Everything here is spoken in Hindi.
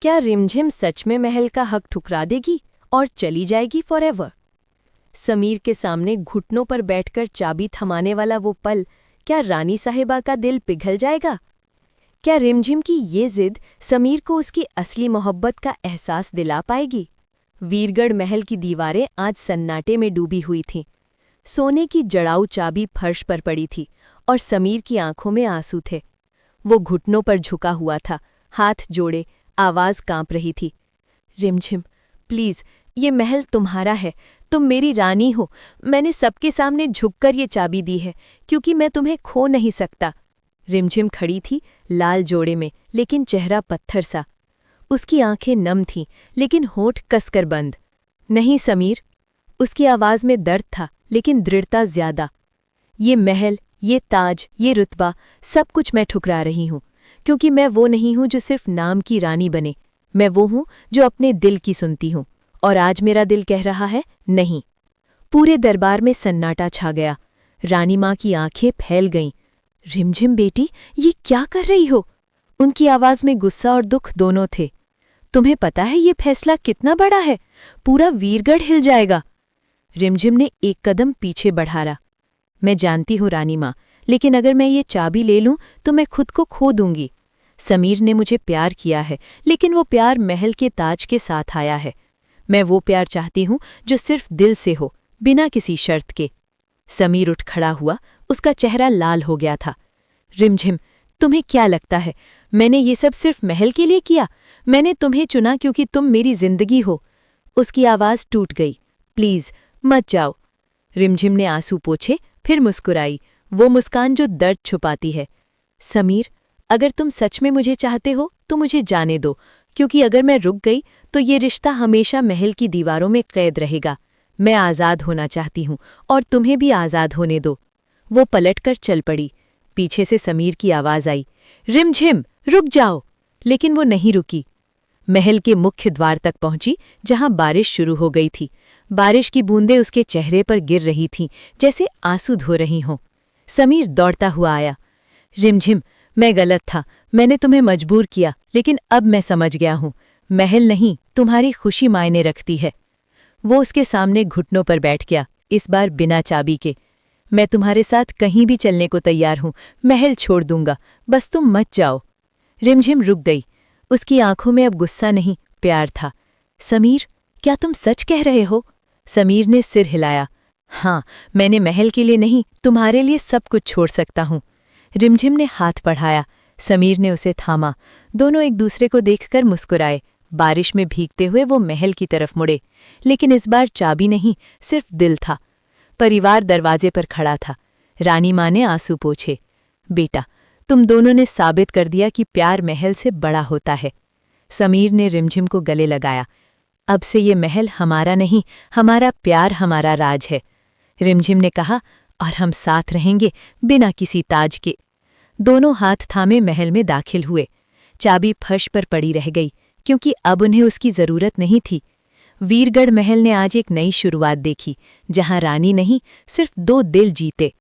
क्या रिमझिम सच में महल का हक ठुकरा देगी और चली जाएगी फॉरएवर? समीर के सामने घुटनों पर बैठकर चाबी थमाने वाला वो पल, क्या रानी साहिबा का दिल पिघल जाएगा? क्या रिमझिम की ये जिद समीर को उसकी असली मोहब्बत का एहसास दिला पाएगी? वीरगढ़ महल की दीवारें आज सन्नाटे में डूबी हुई थीं। सोने की जड़ाऊ चाबी फर्श पर पड़ी थी और समीर की आंखों में आंसू थे। वो घुटनों पर झुका हुआ था, हाथ जोड़े, आवाज कांप रही थी। रिमझिम, प्लीज, ये महल तुम्हारा है, तुम मेरी रानी हो। मैंने सबके सामने झुककर ये चाबी दी है क्योंकि मैं तुम्हें खो नहीं सकता। रिमझिम खड़ी थी, लाल जोड़े में, लेकिन चेहरा पत्थर सा। उसकी आंखें नम थीं, लेकिन होंठ कसकर बंद। नहीं समीर, उसकी आवाज में दर्द था, लेकिन दृढ़ता ज्यादा। ये महल, ये ताज, ये रुतबा, सब कुछ मैं ठुकरा रही हूँ, क्योंकि मैं वो नहीं हूँ जो सिर्फ नाम की रानी बने। मैं वो हूँ जो अपने दिल की सुनती हूँ, और आज मेरा दिल कह रहा है नहीं। पूरे दरबार में सन्नाटा छा गया। रानी माँ की आंखें फैल गईं। रिमझिम बेटी, ये क्या कर रही हो? उनकी आवाज में गुस्सा और दुख दोनों थे। तुम्हें पता है ये फैसला कितना बड़ा है? पूरा वीरगढ़ हिल जाएगा। रिमझिम ने एक कदम पीछे बढ़ाया। मैं जानती हूँ रानी माँ, लेकिन अगर मैं ये चाबी ले लूं तो मैं खुद को खो दूंगी। समीर ने मुझे प्यार किया है, लेकिन वो प्यार महल के ताज के साथ आया है। मैं वो प्यार चाहती हूँ जो सिर्फ दिल से हो, बिना किसी शर्त के। समीर उठ खड़ा हुआ, उसका चेहरा लाल हो गया था। रिमझिम, तुम्हें क्या लगता है मैंने ये सब सिर्फ महल के लिए किया? मैंने तुम्हें चुना क्योंकि तुम मेरी जिंदगी हो। उसकी आवाज टूट गई। प्लीज मत जाओ। रिमझिम ने आंसू पोंछे, फिर मुस्कुराई, वो मुस्कान जो दर्द छुपाती है। समीर, अगर तुम सच में मुझे चाहते हो तो मुझे जाने दो, क्योंकि अगर मैं रुक गई तो ये रिश्ता हमेशा महल की दीवारों में कैद रहेगा। मैं आज़ाद होना चाहती हूँ, और तुम्हें भी आज़ाद होने दो। वो पलटकर चल पड़ी। पीछे से समीर की आवाज आई, रिमझिम, रुक जाओ। लेकिन वो नहीं रुकी। महल के मुख्य द्वार तक पहुंची, जहां बारिश शुरू हो गई थी। बारिश की बूंदें उसके चेहरे पर गिर रही थीं, जैसे आंसू धो रही हों। समीर दौड़ता हुआ आया। रिमझिम, मैं गलत था, मैंने तुम्हें मजबूर किया, लेकिन अब मैं समझ गया हूँ, महल नहीं, तुम्हारी खुशी मायने रखती है। वो उसके सामने घुटनों पर बैठ गया, इस बार बिना चाबी के। मैं तुम्हारे साथ कहीं भी चलने को तैयार हूँ, महल छोड़ दूंगा, बस तुम मत जाओ। रिमझिम रुक गई। उसकी आंखों में अब गुस्सा नहीं, प्यार था। समीर, क्या तुम सच कह रहे हो? समीर ने सिर हिलाया। हाँ, मैंने महल के लिए नहीं, तुम्हारे लिए सब कुछ छोड़ सकता हूँ। रिमझिम ने हाथ बढ़ाया। समीर ने उसे थामा। दोनों एक दूसरे को देखकर मुस्कुराए। बारिश में भीगते हुए वो महल की तरफ मुड़े, लेकिन इस बार चाबी नहीं, सिर्फ दिल था। परिवार दरवाजे पर खड़ा था। रानी माँ ने आंसू पोंछे। बेटा, तुम दोनों ने साबित कर दिया कि प्यार महल से बड़ा होता है। समीर ने रिमझिम को गले लगाया। अब से ये महल हमारा नहीं, हमारा प्यार हमारा राज है। रिमझिम ने कहा, और हम साथ रहेंगे, बिना किसी ताज के। दोनों हाथ थामे महल में दाखिल हुए। चाबी फर्श पर पड़ी रह गई, क्योंकि अब उन्हें उसकी जरूरत नहीं थी। वीरगढ़ महल ने आज एक नई शुरुआत देखी, जहां रानी नहीं, सिर्फ दो दिल जीते।